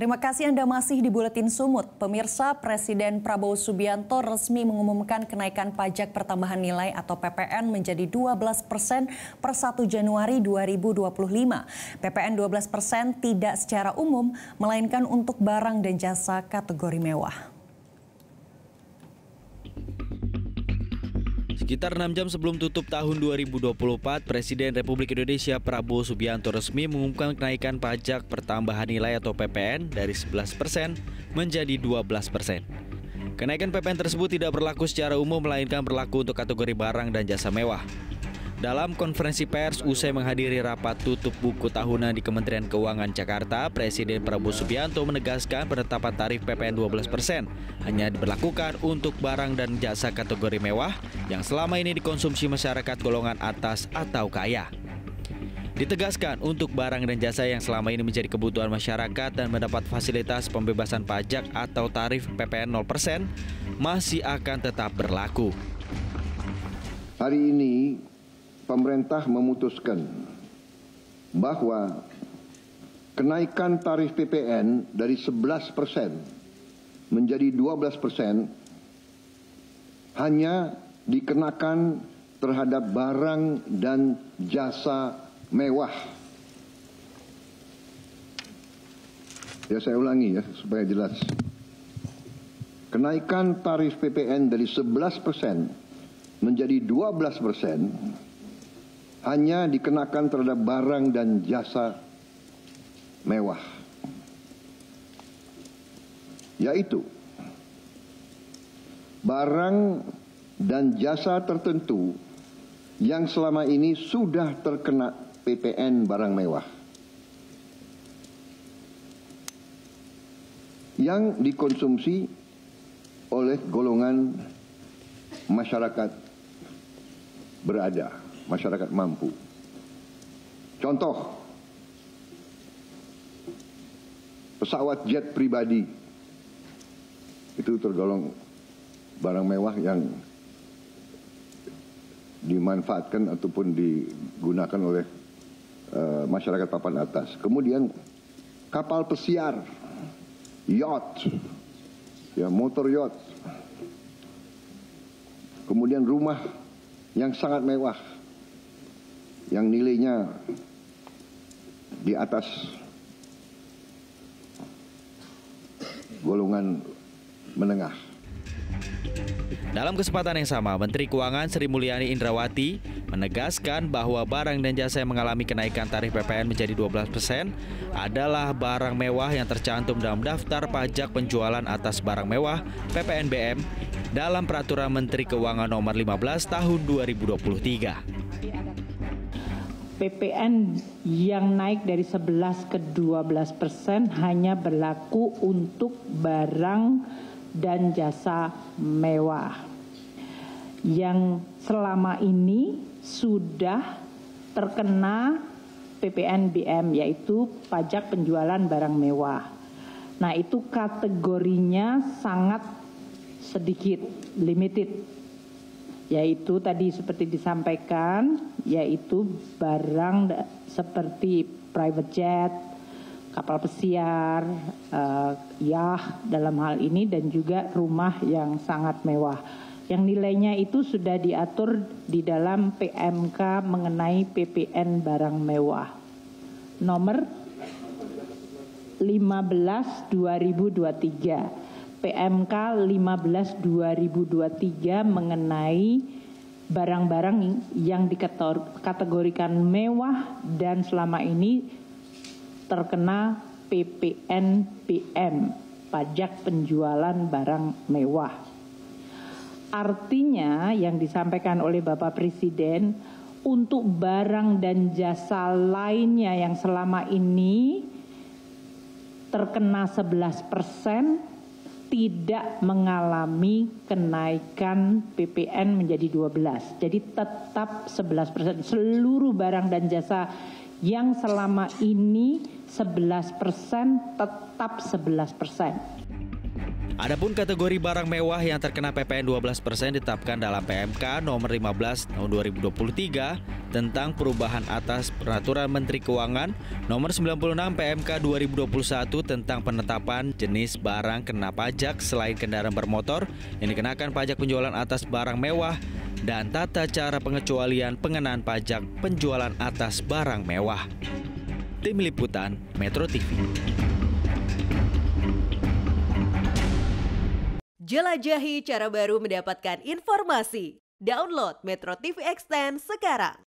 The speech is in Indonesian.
Terima kasih Anda masih di Buletin Sumut. Pemirsa, Presiden Prabowo Subianto resmi mengumumkan kenaikan pajak pertambahan nilai atau PPN menjadi 12% per 1 Januari 2025. PPN 12% tidak secara umum, melainkan untuk barang dan jasa kategori mewah. Sekitar 6 jam sebelum tutup tahun 2024, Presiden Republik Indonesia Prabowo Subianto resmi mengumumkan kenaikan pajak pertambahan nilai atau PPN dari 11% menjadi 12%. Kenaikan PPN tersebut tidak berlaku secara umum, melainkan berlaku untuk kategori barang dan jasa mewah. Dalam konferensi pers usai menghadiri rapat tutup buku tahunan di Kementerian Keuangan Jakarta, Presiden Prabowo Subianto menegaskan penetapan tarif PPN 12% hanya diberlakukan untuk barang dan jasa kategori mewah yang selama ini dikonsumsi masyarakat golongan atas atau kaya. Ditegaskan untuk barang dan jasa yang selama ini menjadi kebutuhan masyarakat dan mendapat fasilitas pembebasan pajak atau tarif PPN 0% masih akan tetap berlaku. Hari ini pemerintah memutuskan bahwa kenaikan tarif PPN dari 11% menjadi 12% hanya dikenakan terhadap barang dan jasa mewah. Ya, saya ulangi ya supaya jelas. Kenaikan tarif PPN dari 11% menjadi 12% hanya dikenakan terhadap barang dan jasa mewah, yaitu barang dan jasa tertentu yang selama ini sudah terkena PPN barang mewah yang dikonsumsi oleh golongan masyarakat berada, masyarakat mampu. Contoh, pesawat jet pribadi itu tergolong barang mewah yang dimanfaatkan ataupun digunakan oleh masyarakat papan atas. Kemudian kapal pesiar, yacht, ya, motor yacht. Kemudian rumah yang sangat mewah, yang nilainya di atas golongan menengah. Dalam kesempatan yang sama, Menteri Keuangan Sri Mulyani Indrawati menegaskan bahwa barang dan jasa yang mengalami kenaikan tarif PPN menjadi 12% adalah barang mewah yang tercantum dalam daftar pajak penjualan atas barang mewah (PPNBM) dalam Peraturan Menteri Keuangan Nomor 15 Tahun 2023. PPN yang naik dari 11 ke 12% hanya berlaku untuk barang dan jasa mewah yang selama ini sudah terkena PPNBM, yaitu pajak penjualan barang mewah. Nah, itu kategorinya sangat sedikit, limited. Yaitu tadi seperti disampaikan, yaitu barang seperti private jet, kapal pesiar, yacht dalam hal ini, dan juga rumah yang sangat mewah. Yang nilainya itu sudah diatur di dalam PMK mengenai PPN barang mewah. Nomor 15/2023. PMK 15/2023 mengenai barang-barang yang dikategorikan mewah dan selama ini terkena PPNBM, pajak penjualan barang mewah. Artinya yang disampaikan oleh Bapak Presiden, untuk barang dan jasa lainnya yang selama ini terkena 11%, tidak mengalami kenaikan PPN menjadi 12. Jadi tetap 11%. Seluruh barang dan jasa yang selama ini 11% tetap 11%. Adapun kategori barang mewah yang terkena PPN 12% ditetapkan dalam PMK nomor 15 tahun 2023 tentang perubahan atas Peraturan Menteri Keuangan nomor 96 PMK 2021 tentang penetapan jenis barang kena pajak selain kendaraan bermotor yang dikenakan pajak penjualan atas barang mewah dan tata cara pengecualian pengenaan pajak penjualan atas barang mewah. Tim Liputan Metro TV. Jelajahi cara baru mendapatkan informasi. Download Metro TV Extend sekarang.